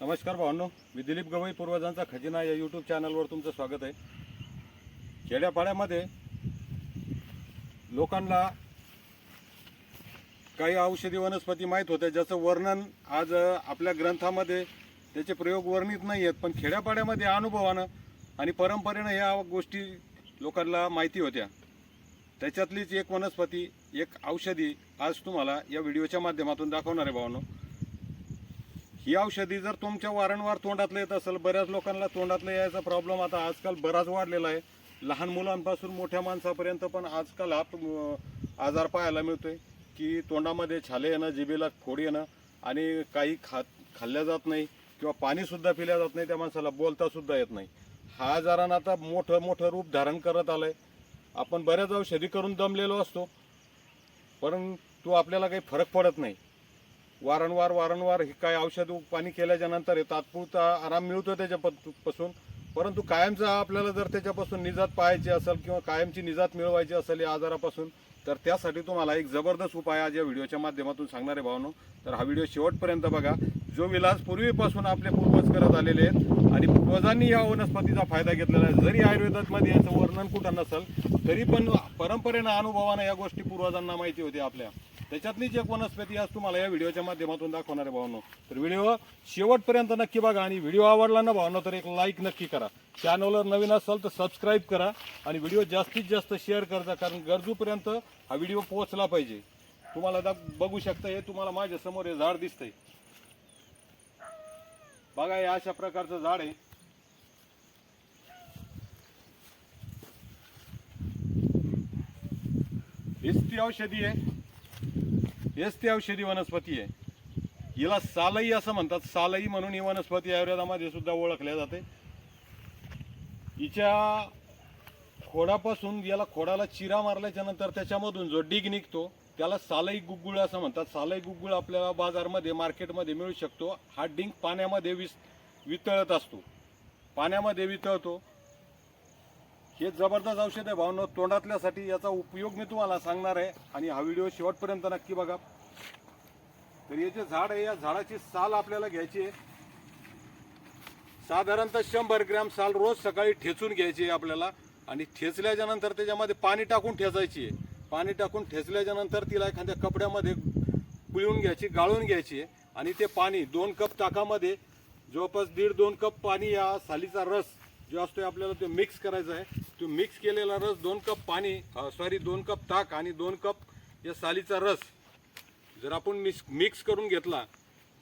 नमस्कार भावांनो, मी दिलीप गवई पूर्वजांचा खजिना या यूट्यूब चॅनलवर तुमचं स्वागत आहे। खेड्यापाड्यामध्ये लोकांना काही औषधी वनस्पती माहीत होत्या ज्याचं वर्णन आज आपल्या ग्रंथामध्ये त्याचे प्रयोग वर्णित नाही आहेत, पण खेड्यापाड्यामध्ये अनुभवानं आणि परंपरेनं या गोष्टी लोकांना माहिती होत्या। त्याच्यातलीच एक वनस्पती, एक औषधी आज तुम्हाला या व्हिडिओच्या माध्यमातून दाखवणार आहे भावांनो। ही औषधी जर तुमच्या वारंवार तोंडातलं येत असेल, बऱ्याच लोकांना तोंडातलं यायचा प्रॉब्लेम आता आजकाल बराच वाढलेला आहे। लहान मुलांपासून मोठ्या माणसापर्यंत पण आजकाल हा आजार पाहायला मिळतोय की तोंडामध्ये छाले येणं, जिभेला फोड येणं आणि काही खाल्ल्या जात नाही किंवा पाणीसुद्धा पिल्या जात नाही, त्या माणसाला बोलतासुद्धा येत नाही। हा आजारानं आता मोठं रूप धारण करत आलं आहे। आपण बऱ्याच औषधी करून दमलेलो असतो, परंतु आपल्याला काही फरक पडत नाही। वारंवार हे काय औषध पाणी केल्याच्या नंतर हे तात्पुरता आराम मिळतो त्याच्यापासून, परंतु कायमचा आपल्याला जर त्याच्यापासून निजात पाहायची असेल किंवा कायमची निजात मिळवायची असेल या आजारापासून, तर त्यासाठी तुम्हाला एक जबरदस्त उपाय आज या व्हिडिओच्या माध्यमातून सांगणार आहे भावांनो। तर हा व्हिडिओ शेवटपर्यंत बघा। जो विलास पूर्वीपासून आपले पूर्वज करत आलेले आहेत आणि पूर्वजांनी या वनस्पतीचा फायदा घेतलेला आहे। जरी आयुर्वेदामध्ये याचं वर्णन कुठं नसेल तरी पण परंपरेनं अनुभवानं या गोष्टी पूर्वजांना माहिती होती आपल्या। त्याच्यातलीच एक वनस्पती आज तुम्हाला या व्हिडिओच्या माध्यमातून दाखवणार आहे भावांनो। तर व्हिडिओ शेवटपर्यंत नक्की बघा आणि व्हिडिओ आवडला ना भावांनो तर एक लाईक नक्की करा। चॅनलवर नवीन असाल तर सबस्क्राईब करा आणि व्हिडिओ जास्तीत जास्त शेअर करा, कारण गरजूपर्यंत हा व्हिडिओ पोहोचला पाहिजे। तुम्हाला बघू शकता, हे तुम्हाला माझ्या समोर हे झाड दिसतंय बघा, हे अशा प्रकारचं झाड आहे। हीच ती औषधी आहे, हेच ती औषधी वनस्पती आहे। हिला सालई असं म्हणतात, सालई म्हणून ही वनस्पती आयुर्वेदामध्ये सुद्धा ओळखल्या जाते। हिच्या खोडापासून, याला खोडाला चिरा मारल्याच्या नंतर त्याच्यामधून जो डीग निघतो त्याला सालई गुग्गुळ असं म्हणतात। सालई गुग्गुळ आपल्याला बाजारमध्ये, मार्केटमध्ये मिळू शकतो। हा डिंक पाण्यामध्ये वितळत असतो, पाण्यामध्ये वितळतो। हे जबरदस्त औषध आहे भावनो तोंडातल्यासाठी। याचा उपयोग मी तुम्हाला सांगणार आहे आणि हा व्हिडिओ शेवटपर्यंत नक्की बघा। तर हे जे झाड आहे, या झाडाची साल आपल्याला घ्यायची आहे। साधारणतः 100 ग्रॅम साल रोज सकाळी ठेचून घ्यायची आहे आपल्याला आणि ठेचल्याच्या नंतर त्याच्यामध्ये पाणी टाकून ठेचायची आहे। पाणी टाकून ठेचल्याच्या नंतर तिला एखाद्या कपड्यामध्ये पिळून घ्यायची, गाळून घ्यायची आहे आणि ते पाणी 2 कप ताकामध्ये जवळपास 1.5-2 कप पाणी, या सालीचा रस जो असतो आपल्याला तो मिक्स करायचा आहे। तो मिक्स केलेला रस 2 कप पाणी, 2 कप ताक आणि 2 कप या सालीचा रस जर आपण मिक्स करून घेतला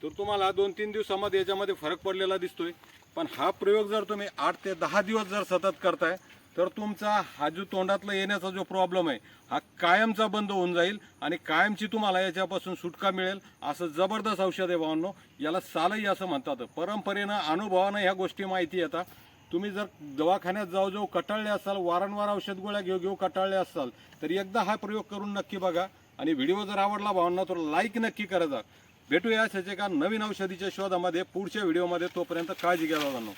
तर तुम्हाला 2-3 दिवसामध्ये याच्यामध्ये फरक पडलेला दिसतोय। पण हा प्रयोग जर तुम्ही 8 ते 10 दिवस जर सतत करताय तर तुमचा हा जो तोंडातला येण्याचा जो प्रॉब्लेम आहे हा कायमचा बंद होऊन जाईल आणि कायमची तुम्हाला याच्यापासून सुटका मिळेल। असं जबरदस्त औषध आहे भावांनो, याला सालई असं म्हणतात। परंपरेनं, अनुभवानं ह्या गोष्टी माहिती येतात। तुम्ही जर दवाखान्यात जाऊ कटाळले असाल, वारंवार औषध गोळ्या घेऊ कटाळले असाल तर एकदा हा प्रयोग करून नक्की बघा आणि व्हिडिओ जर आवडला भावांनो तर लाईक नक्की करा। भेटूया अशाच एका नवीन औषधीच्या शोधामध्ये पुढच्या व्हिडिओमध्ये। तोपर्यंत काळजी घ्या भावांनो।